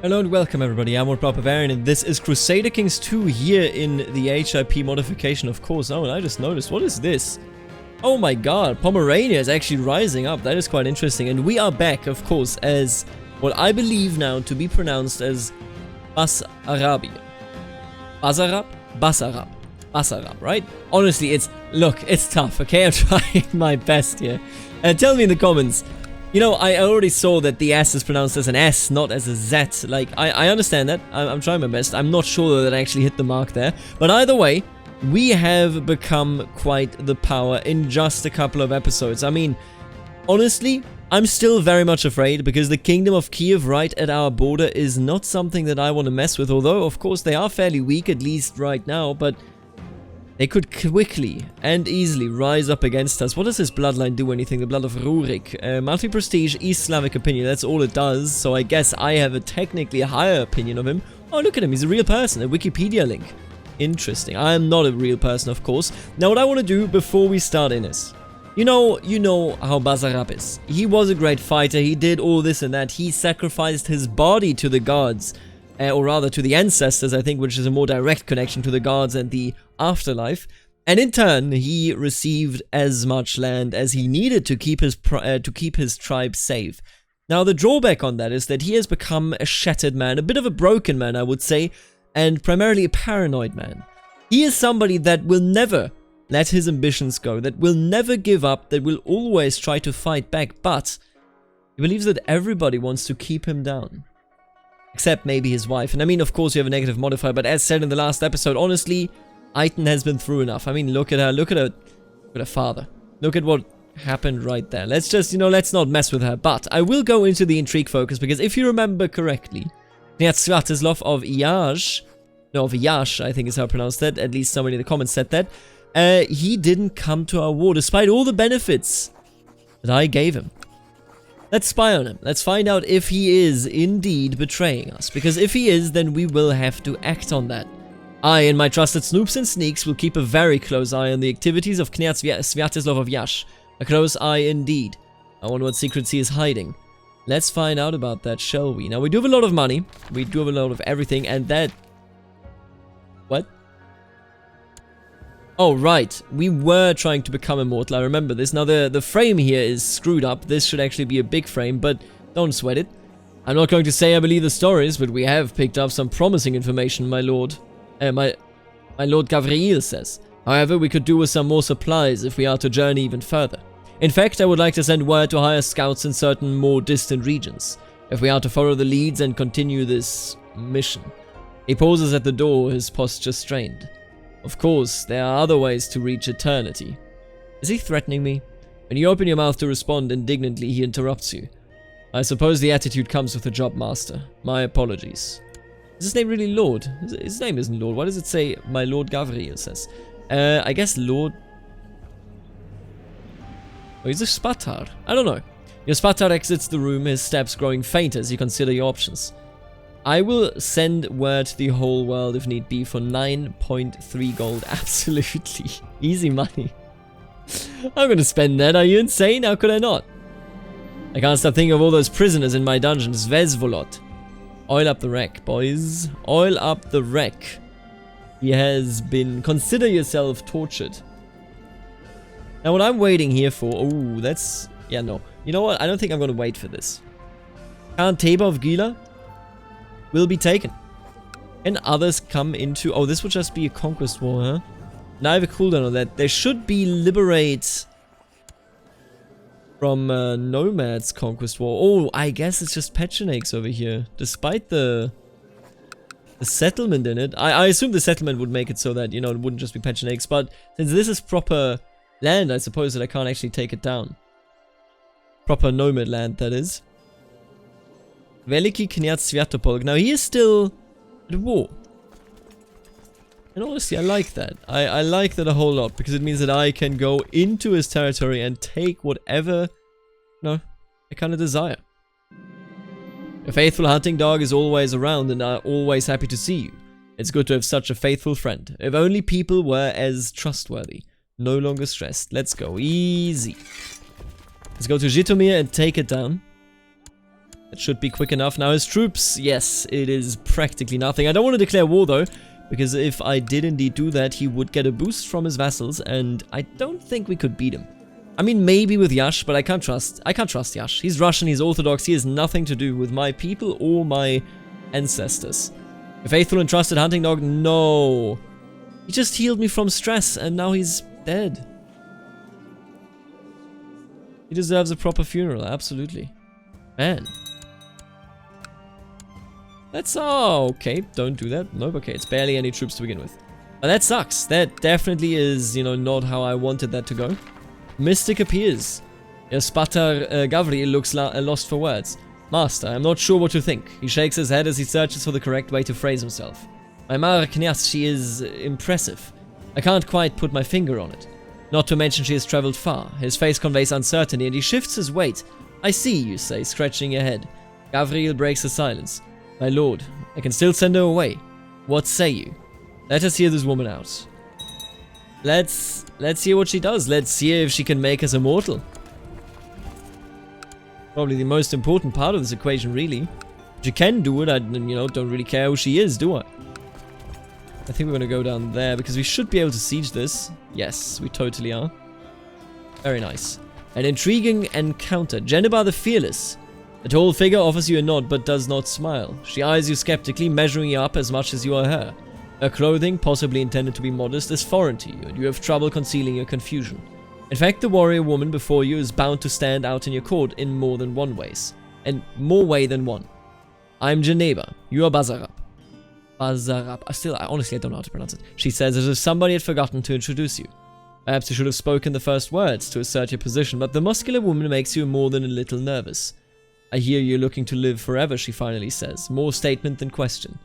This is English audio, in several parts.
Hello and welcome everybody, I'm Barbarian and this is Crusader Kings 2 here in the H.I.P modification, of course. Oh, and I just noticed, what is this? Oh my god, Pomerania is actually rising up. That is quite interesting. And we are back, of course, as what I believe now to be pronounced as Basarab. Basarab, right? Honestly, it's tough, okay? I'm trying my best here. Tell me in the comments. You know, I already saw that the S is pronounced as an S, not as a Z. Like, I understand that. I'm trying my best. I'm not sure that I actually hit the mark there. But either way, we have become quite the power in just a couple of episodes. I mean, honestly, I'm still very much afraid because the Kingdom of Kiev right at our border is not something that I want to mess with. Although, of course, they are fairly weak, at least right now, but they could quickly and easily rise up against us. What does this bloodline do? Anything? The blood of Rurik. Multi-prestige, East Slavic opinion. That's all it does. So I guess I have a technically higher opinion of him. Oh, look at him. He's a real person. A Wikipedia link. Interesting. I am not a real person, of course. Now, what I want to do before we start in is, you know how Basarab is. He was a great fighter. He did all this and that. He sacrificed his body to the gods. Or rather to the ancestors, I think, which is a more direct connection to the gods and the afterlife. And in turn, he received as much land as he needed to keep his tribe safe. Now, the drawback on that is that he has become a shattered man, a bit of a broken man, I would say, and primarily a paranoid man. He is somebody that will never let his ambitions go, that will never give up, that will always try to fight back, but he believes that everybody wants to keep him down. Except maybe his wife. And I mean, of course, you have a negative modifier, but as said in the last episode, honestly, Aiton has been through enough. I mean, look at her father. Look at what happened right there. Let's just, let's not mess with her. But I will go into the intrigue focus, because if you remember correctly, Svatoslav of Yash, I think is how I pronounced that. At least somebody in the comments said that. He didn't come to our war, despite all the benefits that I gave him. Let's spy on him. Let's find out if he is indeed betraying us. Because if he is, then we will have to act on that. I and my trusted snoops and sneaks will keep a very close eye on the activities of Kniaz Svatoslav of Yash. A close eye indeed. I wonder what secrets he is hiding. Let's find out about that, shall we? Now, we do have a lot of money. We do have a lot of everything, and that... What? Oh, right. We were trying to become immortal. I remember this. Now, the frame here is screwed up. This should actually be a big frame, but don't sweat it. I'm not going to say I believe the stories, but we have picked up some promising information, my lord. My lord Gavriil says. However, we could do with some more supplies if we are to journey even further. In fact, I would like to send word to hire scouts in certain more distant regions, if we are to follow the leads and continue this mission. He pauses at the door, his posture strained. Of course, there are other ways to reach eternity. Is he threatening me? When you open your mouth to respond indignantly, he interrupts you. I suppose the attitude comes with the job, master. My apologies. Is his name really Lord? His name isn't Lord. Why does it say my Lord Gavriil says? I guess Lord... Oh, he's a Spatar. I don't know. Your Spatar exits the room, his steps growing fainter as you consider your options. I will send word to the whole world if need be for 9.3 gold. Absolutely. Easy money. I'm gonna spend that. Are you insane? How could I not? I can't stop thinking of all those prisoners in my dungeons. Vezvolot. Oil up the wreck, boys. Oil up the wreck. He has been... Consider yourself tortured. Now what I'm waiting here for... Oh, that's... Yeah, no. You know what? I don't think I'm gonna wait for this. Khan Teba of Gila will be taken. And others come into... Oh, this will just be a conquest war, huh? Now I have a cooldown on that. There should be liberate from Nomad's conquest war. Oh, I guess it's just Pechenakes over here. Despite the settlement in it. I assume the settlement would make it so that, it wouldn't just be Pechenakes. But since this is proper land, I suppose that I can't actually take it down. Proper Nomad land, that is. Veliki Kniaz Sviatopolk. Now, he is still at war. And honestly, I like that. I like that a whole lot, because it means that I can go into his territory and take whatever, I kind of desire. A faithful hunting dog is always around and are always happy to see you. It's good to have such a faithful friend. If only people were as trustworthy. No longer stressed. Let's go. Easy. Let's go to Zhytomyr and take it down. It should be quick enough. Now his troops, yes, it is practically nothing. I don't want to declare war though, because if I did indeed do that, he would get a boost from his vassals, and I don't think we could beat him. I mean, maybe with Yash, but I can't trust Yash. He's Russian, he's Orthodox, he has nothing to do with my people or my ancestors. A faithful and trusted hunting dog? No. He just healed me from stress, and now he's dead. He deserves a proper funeral, absolutely. Man. That's... oh, okay, don't do that. Nope, okay, it's barely any troops to begin with. But that sucks. That definitely is, you know, not how I wanted that to go. Mystic appears. Spatar Gavriel looks lost for words. Master, I'm not sure what to think. He shakes his head as he searches for the correct way to phrase himself. My Mara Knyaz, she is impressive. I can't quite put my finger on it. Not to mention she has traveled far. His face conveys uncertainty and he shifts his weight. I see, you say, scratching your head. Gavriel breaks the silence. My lord, I can still send her away. What say you? Let us hear this woman out. Let's hear what she does. Let's hear if she can make us immortal. Probably the most important part of this equation, really. If she can do it, I, you know, don't really care who she is, do I? I think we're going to go down there because we should be able to siege this. Yes, we totally are. Very nice. An intriguing encounter. Jennifer the Fearless. The tall figure offers you a nod but does not smile. She eyes you skeptically, measuring you up as much as you are her. Her clothing, possibly intended to be modest, is foreign to you, and you have trouble concealing your confusion. In fact, the warrior woman before you is bound to stand out in your court in more than one ways. And more way than one. I'm Geneva. You are Basarab. Basarab. Honestly, I don't know how to pronounce it. She says as if somebody had forgotten to introduce you. Perhaps you should have spoken the first words to assert your position, but the muscular woman makes you more than a little nervous. I hear you're looking to live forever, she finally says. More statement than question.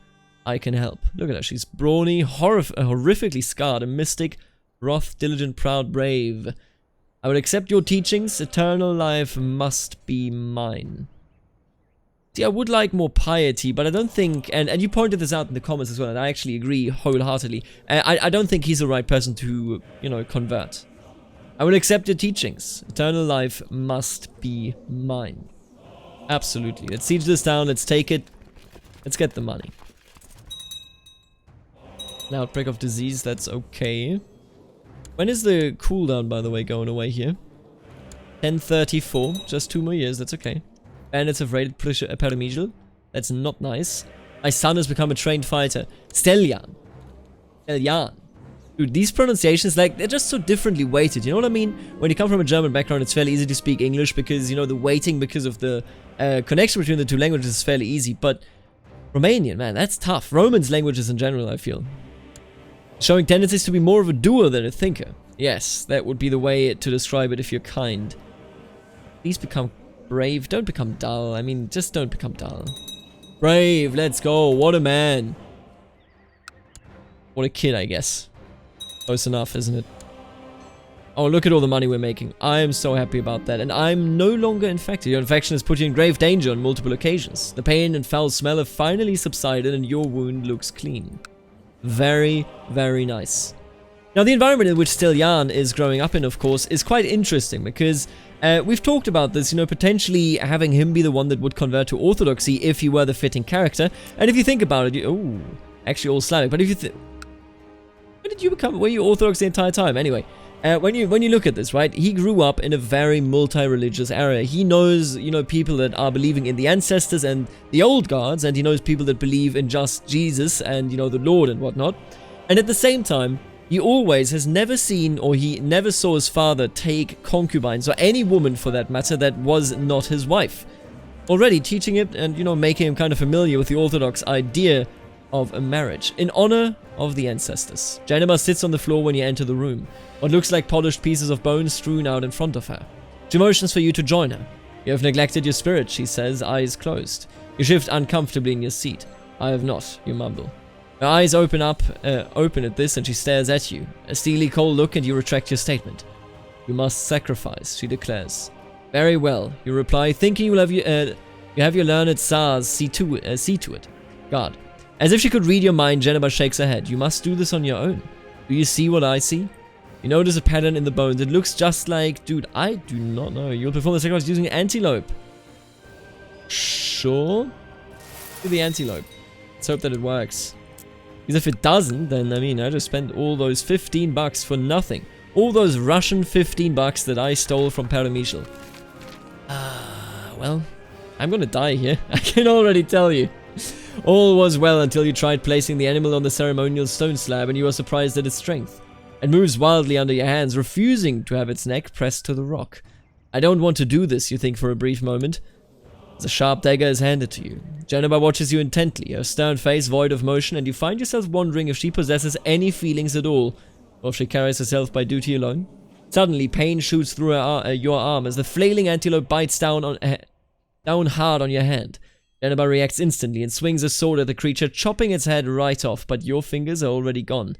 I can help. Look at her. She's brawny, horrifically scarred, a mystic, wroth, diligent, proud, brave. I will accept your teachings. Eternal life must be mine. See, I would like more piety, but I don't think, and you pointed this out in the comments as well, and I actually agree wholeheartedly. I don't think he's the right person to, you know, convert. I will accept your teachings. Eternal life must be mine. Absolutely. Let's siege this down. Let's take it. Let's get the money. An outbreak of disease. That's okay. When is the cooldown, by the way, going away here? 1034. Just 2 more years. That's okay. Bandits have raided Paramegel. That's not nice. My son has become a trained fighter. Steljan. Steljan. Dude, these pronunciations, like, they're just so differently weighted. You know what I mean? When you come from a German background, it's fairly easy to speak English because, you know, the weighting because of the connection between the two languages is fairly easy. But Romanian, man, that's tough. Romance languages in general, I feel. Showing tendencies to be more of a doer than a thinker. Yes, that would be the way to describe it if you're kind. Please become brave. Don't become dull. I mean, just don't become dull. Brave, let's go. What a man. What a kid, I guess. Close enough, isn't it? Oh, look at all the money we're making. I am so happy about that. And I'm no longer infected. Your infection has put you in grave danger on multiple occasions. The pain and foul smell have finally subsided and your wound looks clean. Very, very nice. Now, the environment in which Steljan is growing up in, of course, is quite interesting because we've talked about this, you know, potentially having him be the one that would convert to Orthodoxy if he were the fitting character. And if you think about it, oh, actually all Slavic. But if you when did you become? Were you Orthodox the entire time? Anyway, when you look at this, right, he grew up in a very multi-religious area. He knows, you know, people that are believing in the ancestors and the old gods, and he knows people that believe in just Jesus and, you know, the Lord and whatnot. And at the same time, he always has never seen, or he never saw his father take concubines, or any woman for that matter, that was not his wife. Already teaching it and, you know, making him kind of familiar with the Orthodox idea of a marriage, in honor of the ancestors. Janima sits on the floor when you enter the room, what looks like polished pieces of bone strewn out in front of her. She motions for you to join her. You have neglected your spirit, she says, eyes closed. You shift uncomfortably in your seat. I have not, you mumble. Her eyes open at this, and she stares at you. A steely, cold look, and you retract your statement. You must sacrifice, she declares. Very well, you reply, thinking you have your learned Tsars see to it. God. As if she could read your mind, Jennifer shakes her head. You must do this on your own. Do you see what I see? You notice a pattern in the bones. It looks just like... Dude, I do not know. You'll perform the sacrifice using an antelope. Sure. To the antelope. Let's hope that it works. Because if it doesn't, then, I mean, I just spent all those 15 bucks for nothing. All those Russian 15 bucks that I stole from Peremishal. Well, I'm gonna die here. I can already tell you. All was well until you tried placing the animal on the ceremonial stone slab and you were surprised at its strength. It moves wildly under your hands, refusing to have its neck pressed to the rock. I don't want to do this, you think for a brief moment. As a sharp dagger is handed to you. Jennifer watches you intently, her stern face void of motion, and you find yourself wondering if she possesses any feelings at all, or if she carries herself by duty alone. Suddenly, pain shoots through your arm as the flailing antelope bites down hard on your hand. Jennifer reacts instantly and swings a sword at the creature, chopping its head right off, but your fingers are already gone.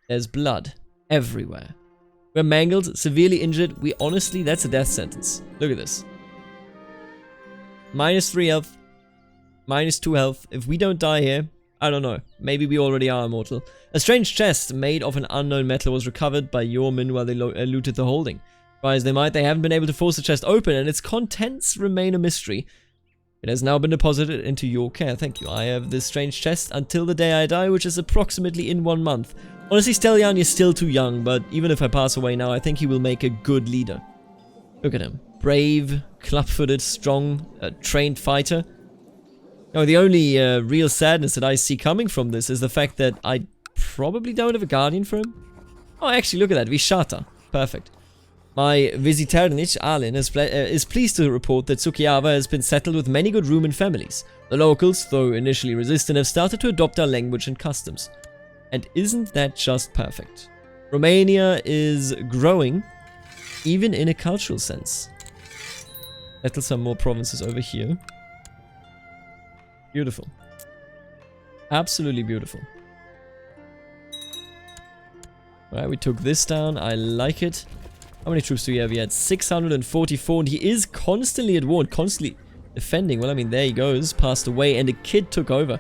There's blood everywhere. We're mangled, severely injured. Honestly, that's a death sentence. Look at this. -3 health. -2 health. If we don't die here, I don't know. Maybe we already are immortal. A strange chest made of an unknown metal was recovered by your men while they looted the holding. Try as they might, they haven't been able to force the chest open, and its contents remain a mystery. It has now been deposited into your care. Thank you. I have this strange chest until the day I die, which is approximately in 1 month. Honestly, Stellian is still too young, but even if I pass away now, I think he will make a good leader. Look at him. Brave, club-footed, strong, trained fighter. No, the only real sadness that I see coming from this is the fact that I probably don't have a guardian for him. Oh, actually, look at that. Vishata. Perfect. My Visiternich, Alin, is pleased to report that Sukiava has been settled with many good Rumen families. The locals, though initially resistant, have started to adopt our language and customs. And isn't that just perfect? Romania is growing, even in a cultural sense. Settle some more provinces over here. Beautiful. Absolutely beautiful. Alright, we took this down. I like it. How many troops do we have? He had 644, and he is constantly at war, constantly defending. Well, I mean, there he goes. Passed away, and a kid took over.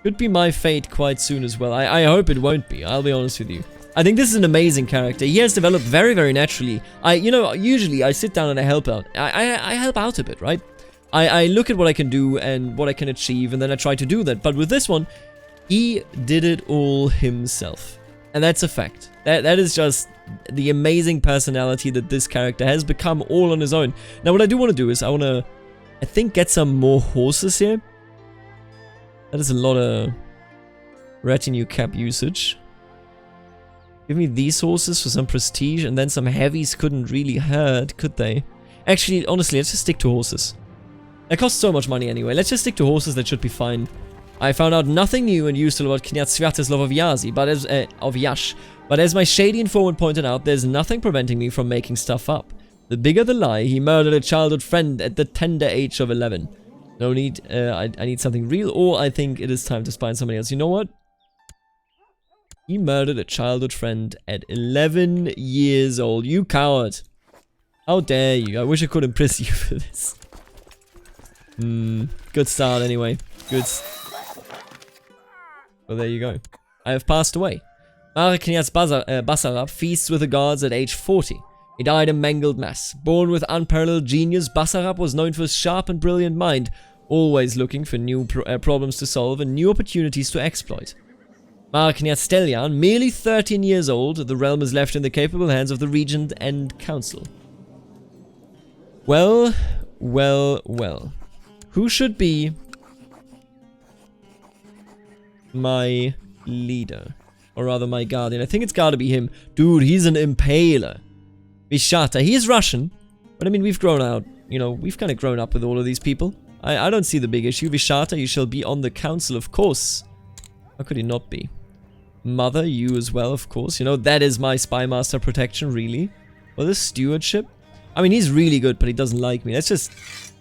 Could be my fate quite soon as well. I hope it won't be. I'll be honest with you. I think this is an amazing character. He has developed very, very naturally. Usually I sit down and I help out. I help out a bit, right? I look at what I can do and what I can achieve, and then I try to do that. But with this one, he did it all himself. And that's a fact. That is just the amazing personality that this character has become all on his own. Now, what I do want to do is I want to, I think, get some more horses here. That is a lot of retinue cap usage. Give me these horses for some prestige, and then some heavies couldn't really hurt, could they? Actually, honestly, let's just stick to horses. That costs so much money anyway. Let's just stick to horses, that should be fine. I found out nothing new and useful about Knyaz Sviatoslav of Yazi, of Yash. But as my shady informant pointed out, there's nothing preventing me from making stuff up. The bigger the lie, he murdered a childhood friend at the tender age of 11. No need, I need something real, or I think it is time to spy on somebody else. You know what? He murdered a childhood friend at 11 years old. You coward. How dare you? I wish I could impress you for this. Good start anyway. Good. Well, there you go. I have passed away. Knyaz Basarab feasts with the gods at age 40. He died a mangled mass. Born with unparalleled genius, Basarab was known for his sharp and brilliant mind, always looking for new problems to solve and new opportunities to exploit. Knyaz Stellian, merely 13 years old, the realm is left in the capable hands of the regent and council. Well, well, well. Who should be my leader? Or rather, my guardian. I think it's gotta be him. Dude, he's an impaler. Vishata. He is Russian. But I mean, we've grown out. You know, we've kind of grown up with all of these people. I don't see the big issue. Vishata, you shall be on the council, of course. How could he not be? Mother, you as well, of course. You know, that is my spy master protection, really. Well, this stewardship. I mean, he's really good, but he doesn't like me. Let's just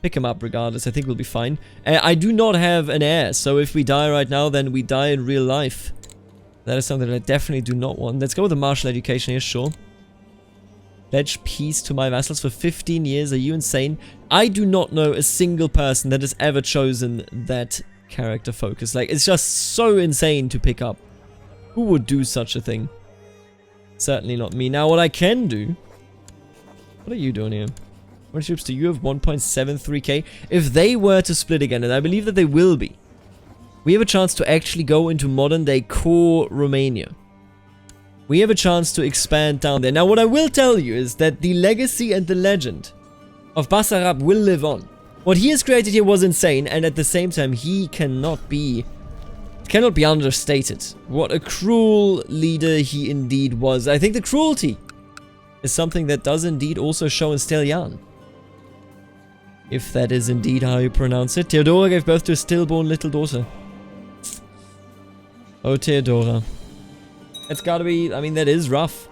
pick him up regardless. I think we'll be fine. I do not have an heir, so if we die right now, then we die in real life. That is something that I definitely do not want. Let's go with the martial education here, sure. Pledge peace to my vassals for 15 years. Are you insane? I do not know a single person that has ever chosen that character focus. Like, it's just so insane to pick up. Who would do such a thing? Certainly not me. Now, what I can do... What are you doing here? How many troops do you have? 1.73k. If they were to split again, and I believe that they will be, we have a chance to actually go into modern-day core Romania. We have a chance to expand down there. Now, what I will tell you is that the legacy and the legend of Basarab will live on. What he has created here was insane, and at the same time, he cannot be understated. What a cruel leader he indeed was. I think the cruelty is something that does indeed also show in Steljan. If that is indeed how you pronounce it. Theodora gave birth to a stillborn little daughter. Oh, Theodora. It's gotta be, I mean, that is rough.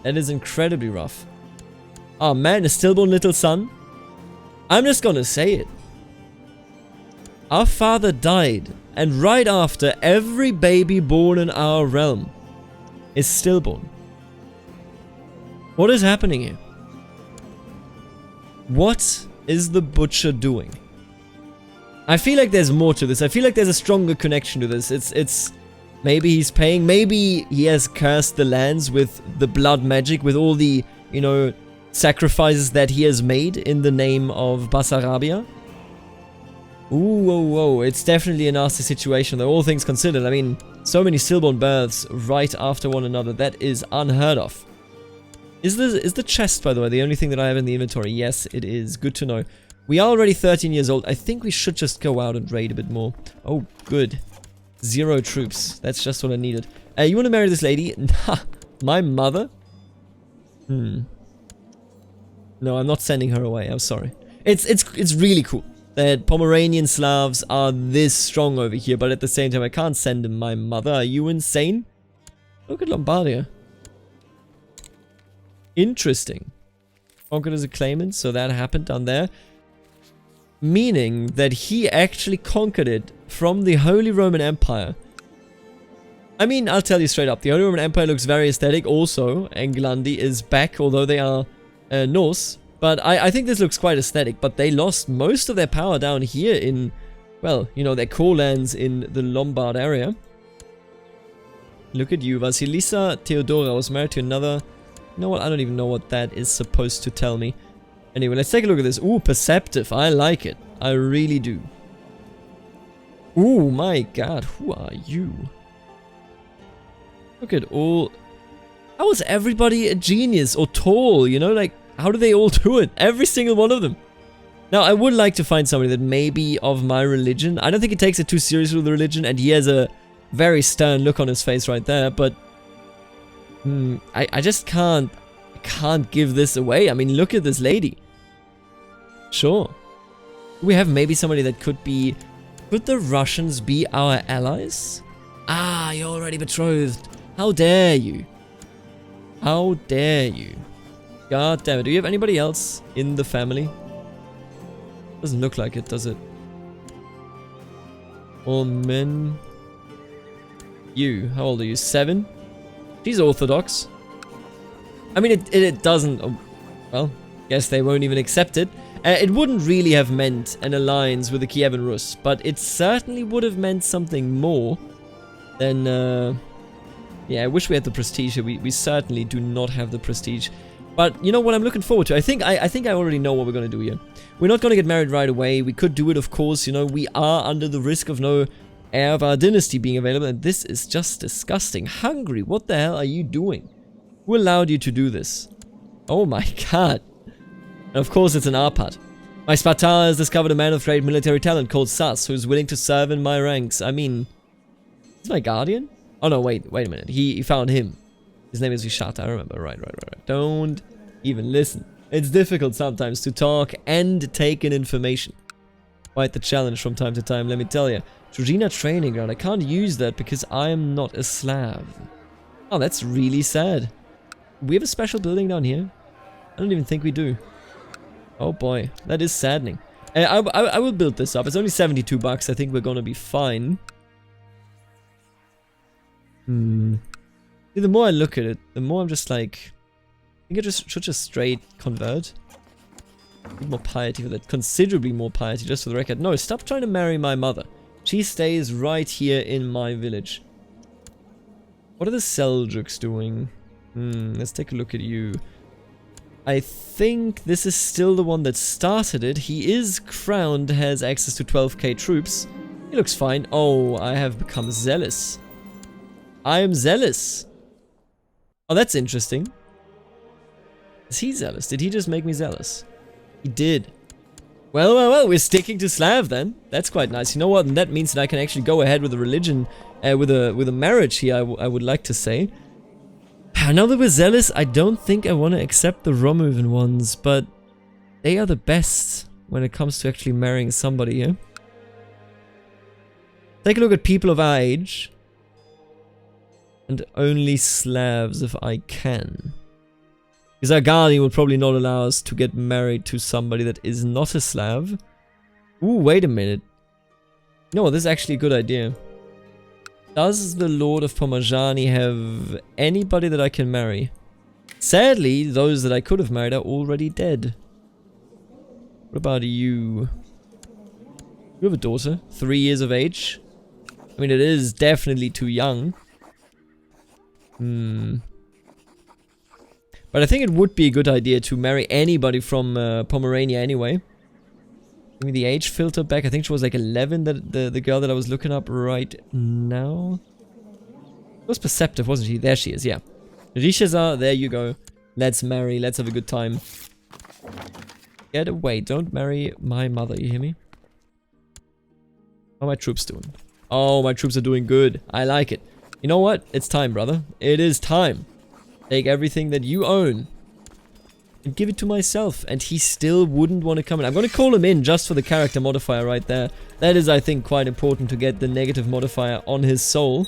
That is incredibly rough. Oh man, a stillborn little son? I'm just gonna say it. Our father died, and right after, every baby born in our realm is stillborn. What is happening here? What is the butcher doing? I feel like there's more to this. I feel like there's a stronger connection to this. It's maybe he's paying, maybe he has cursed the lands with the blood magic, with all the, you know, sacrifices that he has made in the name of Basarabia. Ooh, whoa, whoa, it's definitely a nasty situation though, all things considered. I mean, so many stillborn births right after one another, that is unheard of. Is the chest, by the way, the only thing that I have in the inventory? Yes, it is. Good to know. We are already 13 years old. I think we should just go out and raid a bit more. Oh, good. 0 troops. That's just what I needed. You want to marry this lady? My mother? No, I'm not sending her away. I'm sorry. It's really cool that Pomeranian Slavs are this strong over here, but at the same time, I can't send them my mother. Are you insane? Look at Lombardia. Interesting. Conquered as a claimant, so that happened down there. Meaning that he actually conquered it from the Holy Roman Empire. I mean, I'll tell you straight up, the Holy Roman Empire looks very aesthetic. Also, Englandi is back, although they are Norse. But I think this looks quite aesthetic, but they lost most of their power down here in, well, you know, their core lands in the Lombard area. Look at you, Vasilisa Theodora was married to another... You know what, I don't even know what that is supposed to tell me. Anyway, let's take a look at this. Ooh, perceptive, I like it. I really do. Ooh, my god, who are you? Look at all... How is everybody a genius or tall, you know, like... How do they all do it? Every single one of them. Now, I would like to find somebody that may be of my religion. I don't think it takes it too seriously with the religion, and he has a very stern look on his face right there, but... I just can't give this away. I mean, look at this lady. Sure. We have maybe somebody that could be... Could the Russians be our allies? Ah, you're already betrothed. How dare you? How dare you? God damn it. Do you have anybody else in the family? Doesn't look like it, does it? All men. You. How old are you? 7? She's Orthodox. I mean, it doesn't... well, guess they won't even accept it. It wouldn't really have meant an alliance with the Kievan Rus, but it certainly would have meant something more than... yeah, I wish we had the prestige here. We certainly do not have the prestige. But you know what I'm looking forward to? I think I already know what we're going to do here. We're not going to get married right away. We could do it, of course. You know, we are under the risk of no heir of our dynasty being available. And this is just disgusting. Hungary, what the hell are you doing? Who allowed you to do this? Oh my god. And of course it's an Arpad. My Sparta has discovered a man of great military talent called Sas, who is willing to serve in my ranks. I mean... Is my guardian? Oh no, wait a minute. He found him. His name is Vishata, I remember. Right. Don't even listen. It's difficult sometimes to talk and take in information. Quite the challenge from time to time, let me tell you. Georgina training ground. I can't use that because I am not a Slav. Oh, that's really sad. We have a special building down here? I don't even think we do. Oh boy, that is saddening. I will build this up. It's only 72 bucks. I think we're gonna be fine. See, the more I look at it, the more I'm just like... I think I should just straight convert. A bit more piety for that. Considerably more piety, just for the record. No, stop trying to marry my mother. She stays right here in my village. What are the Seljuks doing? Let's take a look at you. I think this is still the one that started it. He is crowned, has access to 12k troops. He looks fine. Oh, I have become zealous. I am zealous. Oh, that's interesting. Is he zealous? Did he just make me zealous? He did. Well, we're sticking to Slav then. That's quite nice. You know what? And that means that I can actually go ahead with a religion, with a marriage here, I would like to say. Now that we're zealous, I don't think I want to accept the Romuvan ones, but they are the best when it comes to actually marrying somebody here. Take a look at people of our age. And only Slavs if I can. Because our guardian will probably not allow us to get married to somebody that is not a Slav. Ooh, wait a minute. No, this is actually a good idea. Does the Lord of Pomajani have anybody that I can marry? Sadly, those that I could have married are already dead. What about you? You have a daughter, 3 years of age. I mean, it is definitely too young. But I think it would be a good idea to marry anybody from Pomerania anyway. Give me the age filter back. I think she was like 11, the girl that I was looking up right now. She was perceptive, wasn't she? There she is, yeah. Rishazar, there you go. Let's marry, let's have a good time. Get away, don't marry my mother, you hear me? How are my troops doing? Oh, my troops are doing good. I like it. You know what? It's time, brother. It is time. Take everything that you own and give it to myself. And he still wouldn't want to come in. I'm going to call him in just for the character modifier right there. That is, I think, quite important to get the negative modifier on his soul.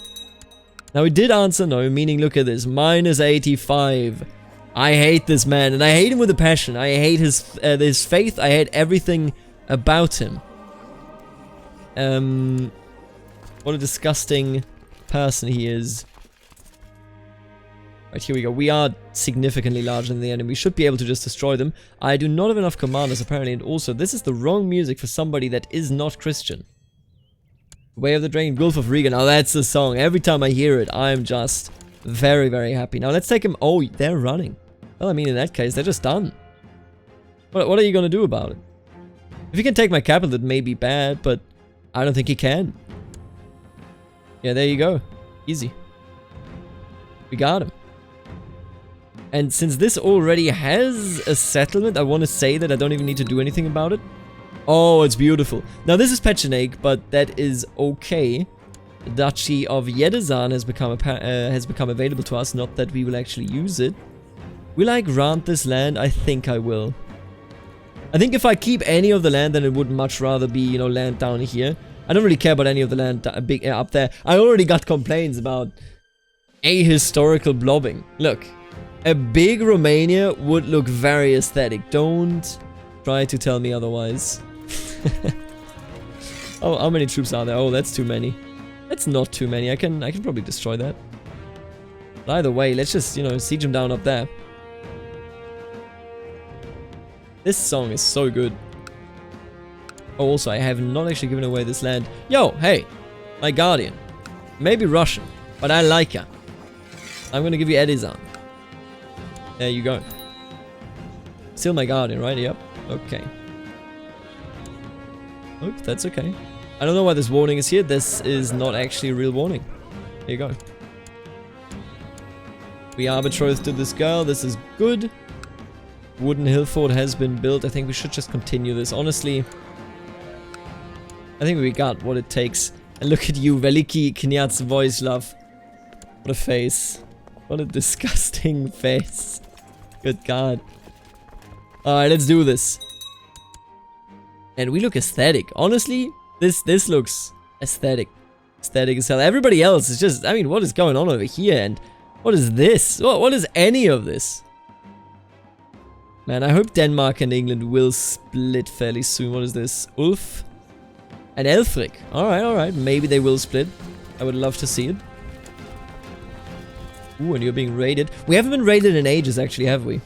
Now, he did answer no, meaning look at this. Minus 85. I hate this man, and I hate him with a passion. I hate his faith. I hate everything about him. What a disgusting person he is. Right, here we go. We are significantly larger than the enemy. We should be able to just destroy them. I do not have enough commanders, apparently, and also, this is the wrong music for somebody that is not Christian. Way of the Dragon, Gulf of Riga. Now, that's the song. Every time I hear it, I'm just very, very happy. Now, let's take him. Oh, they're running. Well, I mean, in that case, they're just done. What are you going to do about it? If he can take my capital, it may be bad, but I don't think he can. Yeah, there you go. Easy. We got him. And since this already has a settlement, I want to say that I don't even need to do anything about it. Oh, it's beautiful. Now, this is Pecheneg, but that is okay. The Duchy of Yedizan has become available to us, not that we will actually use it. Will I grant this land? I think I will. I think if I keep any of the land, then it would much rather be, you know, land down here. I don't really care about any of the land up there. I already got complaints about ahistorical blobbing. Look, a big Romania would look very aesthetic. Don't try to tell me otherwise. Oh, how many troops are there? Oh, that's too many. That's not too many. I can probably destroy that. But either way, let's just, you know, siege them down up there. This song is so good. Oh, also, I have not actually given away this land. Yo, hey, my guardian. Maybe Russian, but I like her. I'm gonna give you Edizan. There you go. Still my guardian, right? Yep. Okay. Oh, that's okay. I don't know why this warning is here. This is not actually a real warning. There you go. We are betrothed to this girl. This is good. Wooden hill fort has been built. I think we should just continue this. Honestly, I think we got what it takes. And look at you, Veliki Knyaz Voislav. What a face. What a disgusting face. Good God. Alright, let's do this. And we look aesthetic. Honestly, this looks aesthetic. Aesthetic as hell. Everybody else is just, I mean, what is going on over here? And what is this? What is any of this? Man, I hope Denmark and England will split fairly soon. What is this? Ulf and Elfric. Alright. Maybe they will split. I would love to see it. Ooh, and you're being raided. We haven't been raided in ages, actually, have we?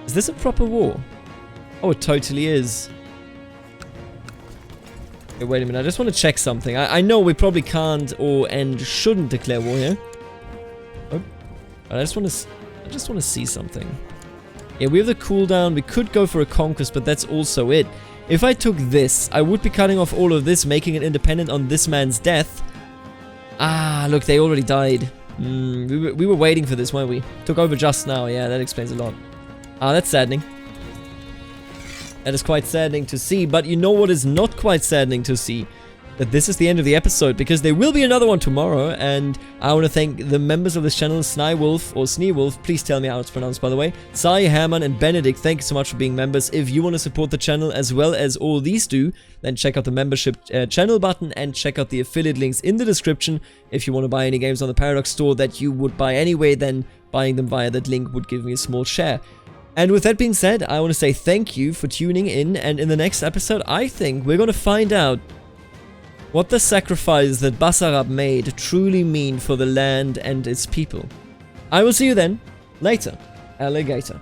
Is this a proper war? Oh, it totally is. Okay, wait a minute. I just want to check something. I know we probably can't and shouldn't declare war here. Oh, I just want to see something. Yeah, we have the cooldown. We could go for a conquest, but that's also it. If I took this, I would be cutting off all of this, making it independent on this man's death. Ah, look, they already died. We were waiting for this, weren't we? Took over just now. Yeah, that explains a lot. Ah, that's saddening. That is quite saddening to see, but you know what is not quite saddening to see? That this is the end of the episode, because there will be another one tomorrow, and I want to thank the members of this channel, Snywolf or Sneewolf, please tell me how it's pronounced by the way, Sai, Herman and Benedict, thank you so much for being members. If you want to support the channel as well as all these do, then check out the membership channel button and check out the affiliate links in the description. If you want to buy any games on the Paradox store that you would buy anyway, then buying them via that link would give me a small share. And with that being said, I want to say thank you for tuning in, and in the next episode, I think we're going to find out what the sacrifice that Basarab made truly mean for the land and its people. I will see you then. Later, alligator.